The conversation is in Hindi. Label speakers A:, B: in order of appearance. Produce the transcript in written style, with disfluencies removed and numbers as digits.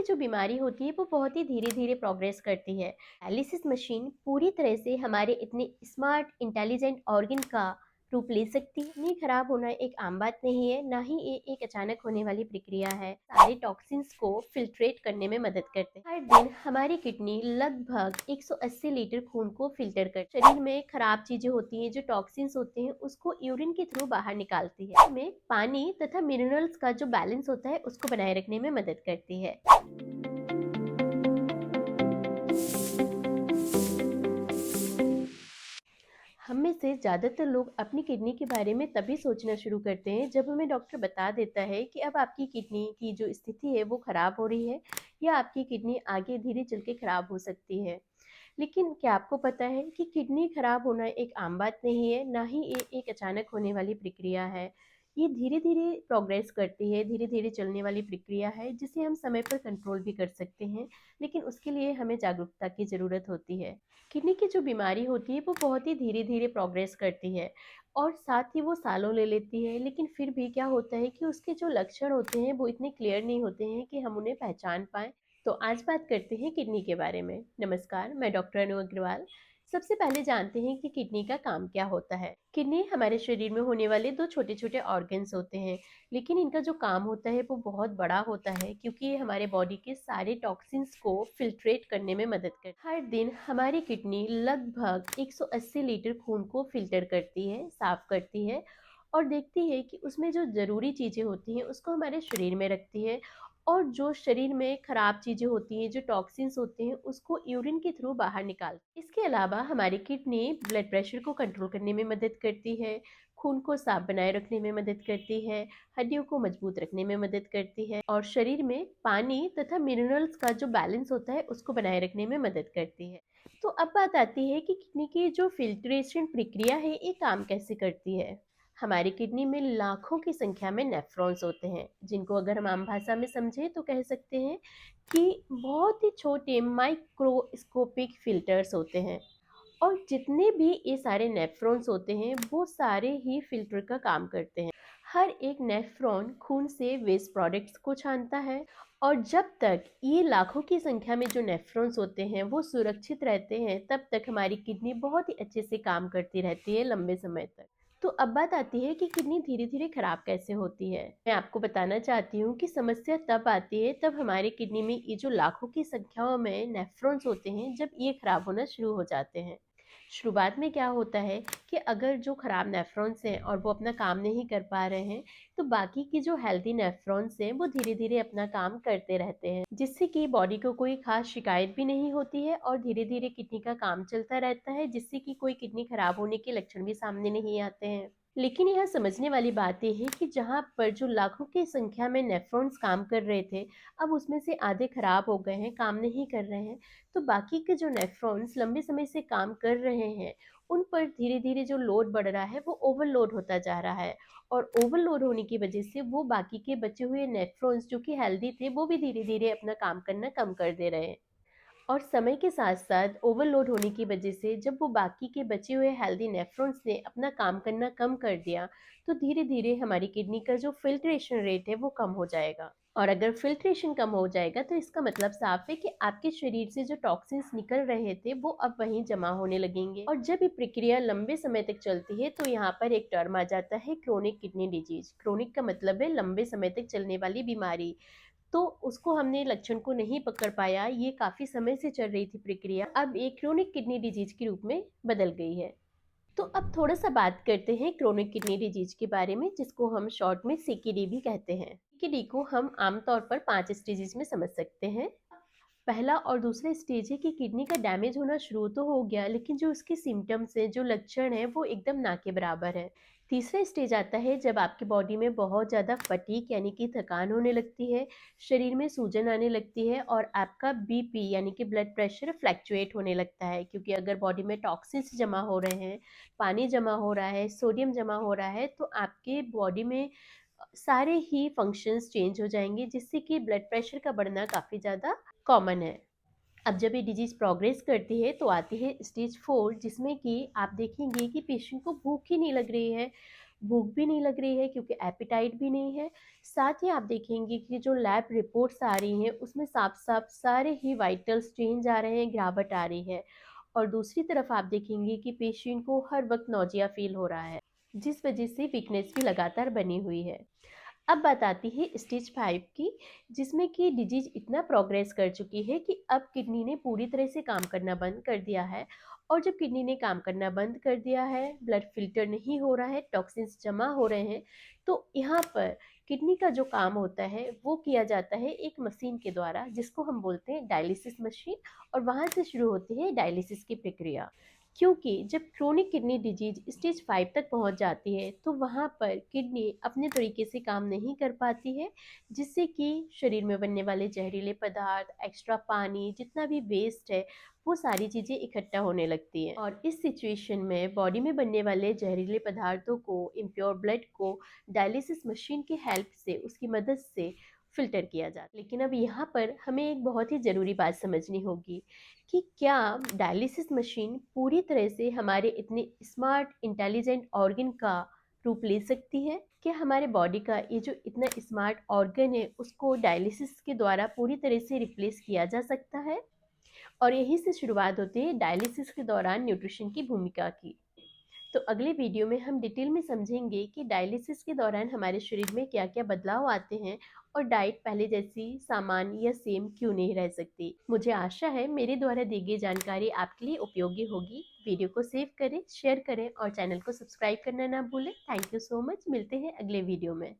A: जो बीमारी होती है वो बहुत ही धीरे-धीरे प्रोग्रेस करती है। डायलिसिस मशीन पूरी तरह से हमारे इतने स्मार्ट, इंटेलिजेंट ऑर्गन का रूप ले सकती है। किडनी खराब होना एक आम बात नहीं है, ना ही ये एक अचानक होने वाली प्रक्रिया है। सारे टॉक्सिन्स को फिल्ट्रेट करने में मदद करते हैं। हर दिन हमारी किडनी लगभग 180 लीटर खून को फिल्टर कर शरीर में खराब चीजें होती हैं, जो टॉक्सिन्स होते हैं उसको यूरिन के थ्रू बाहर निकालती है। इसमें पानी तथा मिनरल्स का जो बैलेंस होता है उसको बनाए रखने में मदद करती है। हम में से ज़्यादातर लोग अपनी किडनी के बारे में तभी सोचना शुरू करते हैं जब हमें डॉक्टर बता देता है कि अब आपकी किडनी की जो स्थिति है वो खराब हो रही है, या आपकी किडनी आगे धीरे चल के खराब हो सकती है। लेकिन क्या आपको पता है कि किडनी खराब होना एक आम बात नहीं है, ना ही ये एक अचानक होने वाली प्रक्रिया है। ये धीरे धीरे प्रोग्रेस करती है, धीरे धीरे चलने वाली प्रक्रिया है जिसे हम समय पर कंट्रोल भी कर सकते हैं, लेकिन उसके लिए हमें जागरूकता की ज़रूरत होती है। किडनी की जो बीमारी होती है वो बहुत ही धीरे धीरे प्रोग्रेस करती है, और साथ ही वो सालों ले लेती है, लेकिन फिर भी क्या होता है कि उसके जो लक्षण होते हैं वो इतने क्लियर नहीं होते हैं कि हम उन्हें पहचान पाएँ। तो आज बात करते हैं किडनी के बारे में। नमस्कार, मैं डॉक्टर अनु अग्रवाल। सबसे पहले जानते हैं कि किडनी का काम क्या होता है। किडनी हमारे शरीर में होने वाले दो छोटे छोटे ऑर्गन्स होते हैं, लेकिन इनका जो काम होता है वो बहुत बड़ा होता है, क्योंकि ये हमारे बॉडी के सारे टॉक्सिन्स को फिल्ट्रेट करने में मदद करती है। हर दिन हमारी किडनी लगभग 180 लीटर खून को फिल्टर करती है, साफ करती है, और देखती है कि उसमें जो ज़रूरी चीज़ें होती हैं उसको हमारे शरीर में रखती है, और जो शरीर में खराब चीज़ें होती हैं, जो टॉक्सिन्स होते हैं, उसको यूरिन के थ्रू बाहर निकालती है। इसके अलावा हमारी किडनी ब्लड प्रेशर को कंट्रोल करने में मदद करती है, खून को साफ बनाए रखने में मदद करती है, हड्डियों को मजबूत रखने में मदद करती है, और शरीर में पानी तथा मिनरल्स का जो बैलेंस होता है उसको बनाए रखने में मदद करती है। तो अब बात आती है कि किडनी की जो फिल्ट्रेशन प्रक्रिया है ये काम कैसे करती है। हमारी किडनी में लाखों की संख्या में नेफ्रॉन्स होते हैं, जिनको अगर हम आम भाषा में समझें तो कह सकते हैं कि बहुत ही छोटे माइक्रोस्कोपिक फिल्टर्स होते हैं। और जितने भी ये सारे नेफ्रॉन्स होते हैं वो सारे ही फिल्टर का काम करते हैं। हर एक नेफ्रॉन खून से वेस्ट प्रोडक्ट्स को छानता है, और जब तक ये लाखों की संख्या में जो नेफ्रॉन्स होते हैं वो सुरक्षित रहते हैं, तब तक हमारी किडनी बहुत ही अच्छे से काम करती रहती है लंबे समय तक। तो अब बात आती है कि किडनी धीरे धीरे खराब कैसे होती है। मैं आपको बताना चाहती हूँ कि समस्या तब आती है तब हमारी किडनी में ये जो लाखों की संख्याओं में नेफ्रॉन्स होते हैं, जब ये खराब होना शुरू हो जाते हैं। शुरुआत में क्या होता है कि अगर जो खराब नेफ्रॉन्स हैं और वो अपना काम नहीं कर पा रहे हैं, तो बाकी की जो हेल्दी नेफ्रॉन्स हैं वो धीरे धीरे अपना काम करते रहते हैं, जिससे कि बॉडी को कोई खास शिकायत भी नहीं होती है, और धीरे धीरे किडनी का काम चलता रहता है, जिससे कि कोई किडनी खराब होने के लक्षण भी सामने नहीं आते हैं। लेकिन यह समझने वाली बात यह है कि जहाँ पर जो लाखों की संख्या में नेफ्रॉन्स काम कर रहे थे, अब उसमें से आधे खराब हो गए हैं, काम नहीं कर रहे हैं। तो बाकी के जो नेफ्रॉन्स लंबे समय से काम कर रहे हैं, उन पर धीरे धीरे जो लोड बढ़ रहा है वो ओवरलोड होता जा रहा है, और ओवरलोड होने की वजह से वो बाकी के बचे हुए नेफ्रॉन्स जो कि हेल्दी थे वो भी धीरे धीरे अपना काम करना कम कर दे रहे हैं। और समय के साथ साथ ओवरलोड होने की वजह से जब वो बाकी के बचे हुए हेल्दी नेफ्रॉन्स ने अपना काम करना कम कर दिया, तो धीरे धीरे हमारी किडनी का जो फिल्ट्रेशन रेट है वो कम हो जाएगा। और अगर फिल्ट्रेशन कम हो जाएगा तो इसका मतलब साफ है कि आपके शरीर से जो टॉक्सिन्स निकल रहे थे वो अब वहीं जमा होने लगेंगे। और जब ये प्रक्रिया लंबे समय तक चलती है तो यहाँ पर एक टर्म आ जाता है क्रोनिक किडनी डिजीज। क्रोनिक का मतलब है लंबे समय तक चलने वाली बीमारी। तो उसको हमने लक्षण को नहीं पकड़ पाया, ये काफ़ी समय से चल रही थी प्रक्रिया, अब एक क्रोनिक किडनी डिजीज के रूप में बदल गई है। तो अब थोड़ा सा बात करते हैं क्रोनिक किडनी डिजीज के बारे में, जिसको हम शॉर्ट में सीकेडी भी कहते हैं। सीकेडी को हम आमतौर पर 5 स्टेजेस में समझ सकते हैं। पहला और दूसरा स्टेज है कि किडनी का डैमेज होना शुरू तो हो गया, लेकिन जो उसके सिम्टम्स हैं, जो लक्षण हैं, वो एकदम ना के बराबर है। तीसरा स्टेज आता है जब आपकी बॉडी में बहुत ज़्यादा फटीग यानी कि थकान होने लगती है, शरीर में सूजन आने लगती है, और आपका बीपी यानी कि ब्लड प्रेशर फ्लैक्चुएट होने लगता है, क्योंकि अगर बॉडी में टॉक्सिन्स जमा हो रहे हैं, पानी जमा हो रहा है, सोडियम जमा हो रहा है, तो आपके बॉडी में सारे ही फंक्शंस चेंज हो जाएंगे, जिससे कि ब्लड प्रेशर का बढ़ना काफ़ी ज़्यादा कॉमन है। अब जब ये डिजीज़ प्रोग्रेस करती है तो आती है स्टेज 4, जिसमें कि आप देखेंगे कि पेशेंट को भूख ही नहीं लग रही है, भूख भी नहीं लग रही है क्योंकि एपेटाइट भी नहीं है। साथ ही आप देखेंगे कि जो लैब रिपोर्ट्स आ रही हैं उसमें साफ-साफ सारे ही वाइटल्स चेंज आ रहे हैं, गिरावट आ रही है। और दूसरी तरफ आप देखेंगे कि पेशेंट को हर वक़्त नौजिया फ़ील हो रहा है, जिस वजह से वीकनेस भी लगातार बनी हुई है। अब बात आती है स्टेज 5 की, जिसमें कि डिजीज इतना प्रोग्रेस कर चुकी है कि अब किडनी ने पूरी तरह से काम करना बंद कर दिया है। और जब किडनी ने काम करना बंद कर दिया है, ब्लड फिल्टर नहीं हो रहा है, टॉक्सिन्स जमा हो रहे हैं, तो यहाँ पर किडनी का जो काम होता है वो किया जाता है एक मशीन के द्वारा, जिसको हम बोलते हैं डायलिसिस मशीन। और वहाँ से शुरू होती है डायलिसिस की प्रक्रिया। क्योंकि जब क्रोनिक किडनी डिजीज स्टेज 5 तक पहुंच जाती है तो वहां पर किडनी अपने तरीके से काम नहीं कर पाती है, जिससे कि शरीर में बनने वाले जहरीले पदार्थ, एक्स्ट्रा पानी, जितना भी वेस्ट है, वो सारी चीज़ें इकट्ठा होने लगती हैं। और इस सिचुएशन में बॉडी में बनने वाले जहरीले पदार्थों को, इम्प्योर ब्लड को डायलिसिस मशीन की हेल्प से, उसकी मदद से फ़िल्टर किया जाता है। लेकिन अब यहाँ पर हमें एक बहुत ही ज़रूरी बात समझनी होगी कि क्या डायलिसिस मशीन पूरी तरह से हमारे इतने स्मार्ट इंटेलिजेंट ऑर्गन का रूप ले सकती है? क्या हमारे बॉडी का ये जो इतना स्मार्ट ऑर्गन है उसको डायलिसिस के द्वारा पूरी तरह से रिप्लेस किया जा सकता है? और यहीं से शुरुआत होती है डायलिसिस के दौरान न्यूट्रिशन की भूमिका की। तो अगले वीडियो में हम डिटेल में समझेंगे कि डायलिसिस के दौरान हमारे शरीर में क्या-क्या बदलाव आते हैं और डाइट पहले जैसी सामान्य या सेम क्यों नहीं रह सकती। मुझे आशा है मेरे द्वारा दी गई जानकारी आपके लिए उपयोगी होगी। वीडियो को सेव करें, शेयर करें और चैनल को सब्सक्राइब करना ना भूलें। Thank you so much. मिलते हैं अगले वीडियो में।